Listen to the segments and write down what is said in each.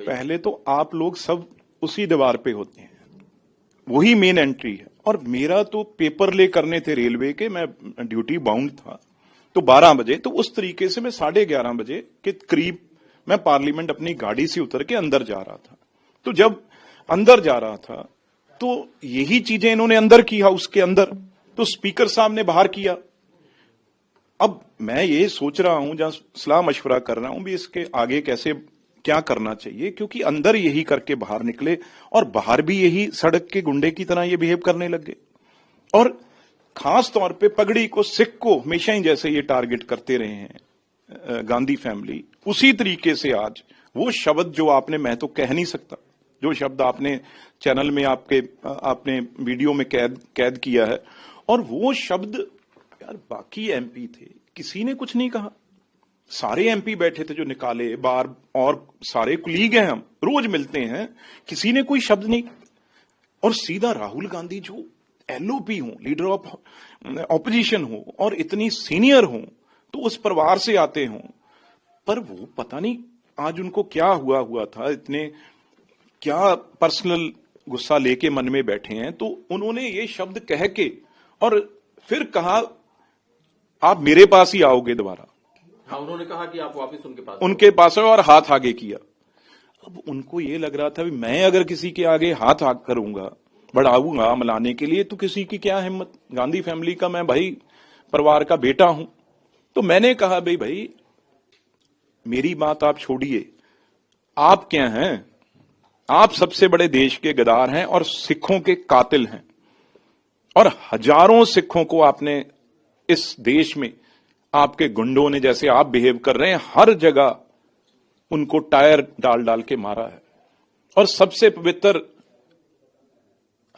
पहले तो आप लोग सब उसी दीवार पे होते हैं, वही मेन एंट्री है। और मेरा तो पेपर ले करने थे रेलवे के, मैं ड्यूटी बाउंड था, तो 12 बजे, तो उस तरीके से मैं 11:30 बजे के करीब मैं पार्लियामेंट अपनी गाड़ी से उतर के अंदर जा रहा था। तो जब अंदर जा रहा था तो यही चीजें इन्होंने अंदर की, हाउस के अंदर, तो स्पीकर साहब ने बाहर किया। अब मैं ये सोच रहा हूं, जहां सलाह मशवरा कर रहा हूं भी इसके आगे कैसे क्या करना चाहिए, क्योंकि अंदर यही करके बाहर निकले और बाहर भी यही सड़क के गुंडे की तरह ये बिहेव करने लग गए। और खास तौर पे पगड़ी को, सिख को हमेशा ही जैसे ये टारगेट करते रहे हैं गांधी फैमिली, उसी तरीके से आज वो शब्द जो आपने, मैं तो कह नहीं सकता, जो शब्द आपने चैनल में आपने वीडियो में कैद किया है, और वो शब्द यार बाकी एमपी थे, किसी ने कुछ नहीं कहा। सारे एमपी बैठे थे जो निकाले बार, और सारे कुलीग हैं, हम रोज मिलते हैं, किसी ने कोई शब्द नहीं। और सीधा राहुल गांधी जो एलओपी हो, लीडर ऑफ ऑपोजिशन हो, और इतनी सीनियर हो, तो उस परिवार से आते हो, पर वो पता नहीं आज उनको क्या हुआ था, इतने क्या पर्सनल गुस्सा लेके मन में बैठे हैं। तो उन्होंने ये शब्द कह के और फिर कहा आप मेरे पास ही आओगे दोबारा। हाँ, उन्होंने कहा कि आप वापस उनके पास आओ, और हाथ आगे किया। अब उनको ये लग रहा था भी मैं अगर किसी के आगे हाथ करूंगा, बढ़ाऊंगा मनाने के लिए, तो किसी की क्या हिम्मत। गांधी फैमिली का मैं भाई परिवार का बेटा हूं। तो मैंने कहा भाई मेरी बात आप छोड़िए, आप क्या हैं, आप सबसे बड़े देश के गद्दार हैं और सिखों के कातिल हैं, और हजारों सिखों को आपने इस देश में, आपके गुंडों ने जैसे आप बिहेव कर रहे हैं, हर जगह उनको टायर डाल डाल के मारा है। और सबसे पवित्र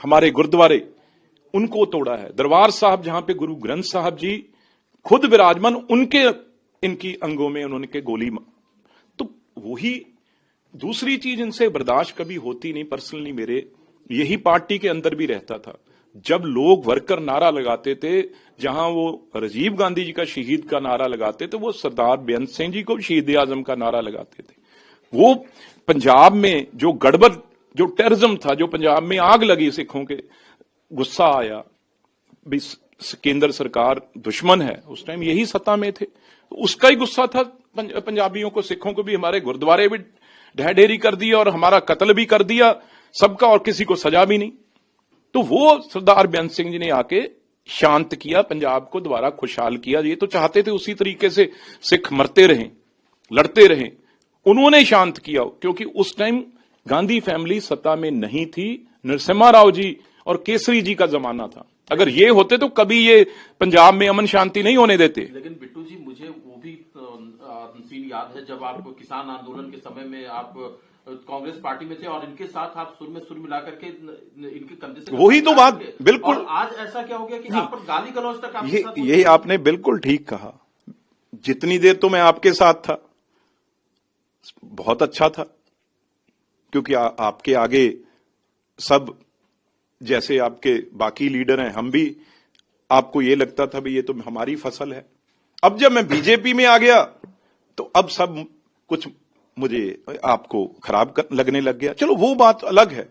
हमारे गुरुद्वारे, उनको तोड़ा है। दरबार साहब जहां पे गुरु ग्रंथ साहब जी खुद विराजमान, उनके इनकी अंगों में उन्होंने के गोली तो वही दूसरी चीज इनसे बर्दाश्त कभी होती नहीं। पर्सनली मेरे यही पार्टी के अंदर भी रहता था, जब लोग वर्कर नारा लगाते थे, जहां वो राजीव गांधी जी का शहीद का नारा लगाते थे, वो सरदार बेअंत सिंह जी को शहीद आजम का नारा लगाते थे। वो पंजाब में जो गड़बड़, जो टेररिज्म था, जो पंजाब में आग लगी सिखों के, गुस्सा आया भी केंद्र सरकार दुश्मन है, उस टाइम यही सत्ता में थे, तो उसका ही गुस्सा था पंजाबियों को, सिखों को भी। हमारे गुरुद्वारे भी ढह ढेरी कर दिया और हमारा कत्ल भी कर दिया सबका, और किसी को सजा भी नहीं। तो वो सरदार बेअंत सिंह जी ने आके शांत किया, पंजाब को दोबारा खुशहाल किया। ये तो चाहते थे उसी तरीके से सिख मरते रहें, लड़ते रहें, उन्होंने शांत किया, क्योंकि उस टाइम गांधी फैमिली सत्ता में नहीं थी, नरसिम्हा राव जी और केसरी जी का जमाना था। अगर ये होते तो कभी ये पंजाब में अमन शांति नहीं होने देते। लेकिन बिट्टू जी, मुझे वो भी सीन याद है जब आप किसान आंदोलन के समय में आप कांग्रेस पार्टी में थे और इनके साथ आप सुर में सुर मिला करके इनके कंधे से, वही तो बात बिल्कुल। और आज ऐसा क्या हो गया कि आप पर गाली गलौज तक आपके साथ? ये आपने बिल्कुल ठीक कहा। जितनी देर तो मैं आपके साथ था बहुत अच्छा था, क्योंकि आपके आगे सब जैसे आपके बाकी लीडर हैं, हम भी, आपको ये लगता था भी ये तो हमारी फसल है। अब जब मैं बीजेपी में आ गया तो अब सब कुछ मुझे आपको खराब लगने लग गया। चलो वो बात अलग है,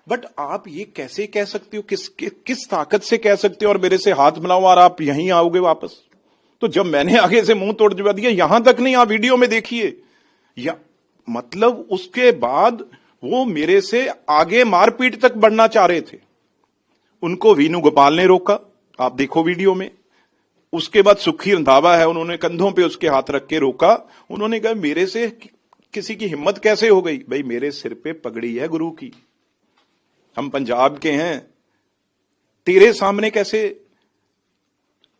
बट आप ये कैसे कह सकते हो, किस ताकत से कह सकते हो और मेरे से हाथ मिलाओ और आप यहीं आओगे वापस? तो जब मैंने आगे से मुंह तोड़ दिया, यहां तक नहीं, आप वीडियो में देखिए, या मतलब उसके बाद वो मेरे से आगे मारपीट तक बढ़ना चाह रहे थे। उनको वीनू गोपाल ने रोका, आप देखो वीडियो में। उसके बाद सुखी रंधावा है, उन्होंने कंधों पे उसके हाथ रख के रोका। उन्होंने कहा मेरे से किसी की हिम्मत कैसे हो गई? भाई मेरे सिर पे पगड़ी है गुरु की, हम पंजाब के हैं, तेरे सामने कैसे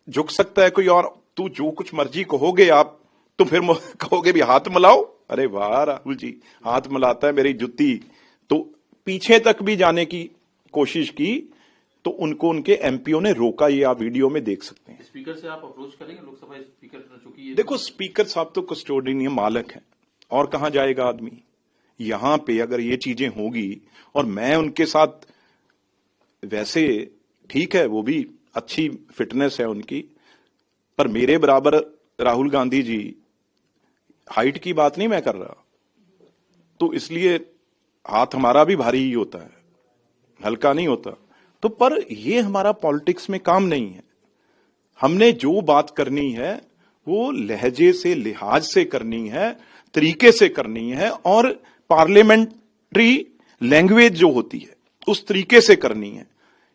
झुक सकता है कोई? और तू जो कुछ मर्जी कहोगे आप, तो फिर कहोगे भी हाथ मिलाओ। अरे वाह राहुल जी, हाथ मिलाता है मेरी जुत्ती। तो पीछे तक भी जाने की कोशिश की, तो उनको उनके एमपीओ ने रोका। ये आप वीडियो में देख सकते हैं। स्पीकर से आप अप्रोच करेंगे, लोकसभा स्पीकर, चूंकि देखो स्पीकर साहब तो कस्टोडियन मालक हैं, और कहां जाएगा आदमी। यहां पे अगर ये चीजें होगी और मैं उनके साथ, वैसे ठीक है वो भी अच्छी फिटनेस है उनकी, पर मेरे बराबर राहुल गांधी जी, हाइट की बात नहीं मैं कर रहा, तो इसलिए हाथ हमारा भी भारी ही होता है, हल्का नहीं होता। तो पर ये हमारा पॉलिटिक्स में काम नहीं है। हमने जो बात करनी है वो लहजे से, लिहाज से करनी है, तरीके से करनी है, और पार्लियामेंट्री लैंग्वेज जो होती है उस तरीके से करनी है।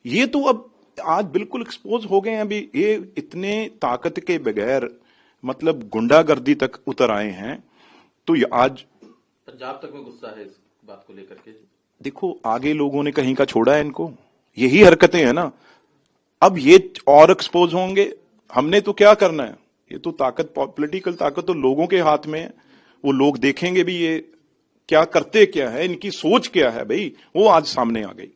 ये तो अब आज बिल्कुल एक्सपोज हो गए हैं। अभी ये इतने ताकत के बगैर मतलब गुंडागर्दी तक उतर आए हैं। तो ये आज पंजाब तक में गुस्सा है इस बात को लेकर के। देखो, आगे लोगों ने कहीं का छोड़ा है इनको, यही हरकतें हैं ना। अब ये और एक्सपोज होंगे। हमने तो क्या करना है, ये तो ताकत, पॉलिटिकल ताकत तो लोगों के हाथ में है। वो लोग देखेंगे भी ये क्या करते क्या है, इनकी सोच क्या है भाई, वो आज सामने आ गई।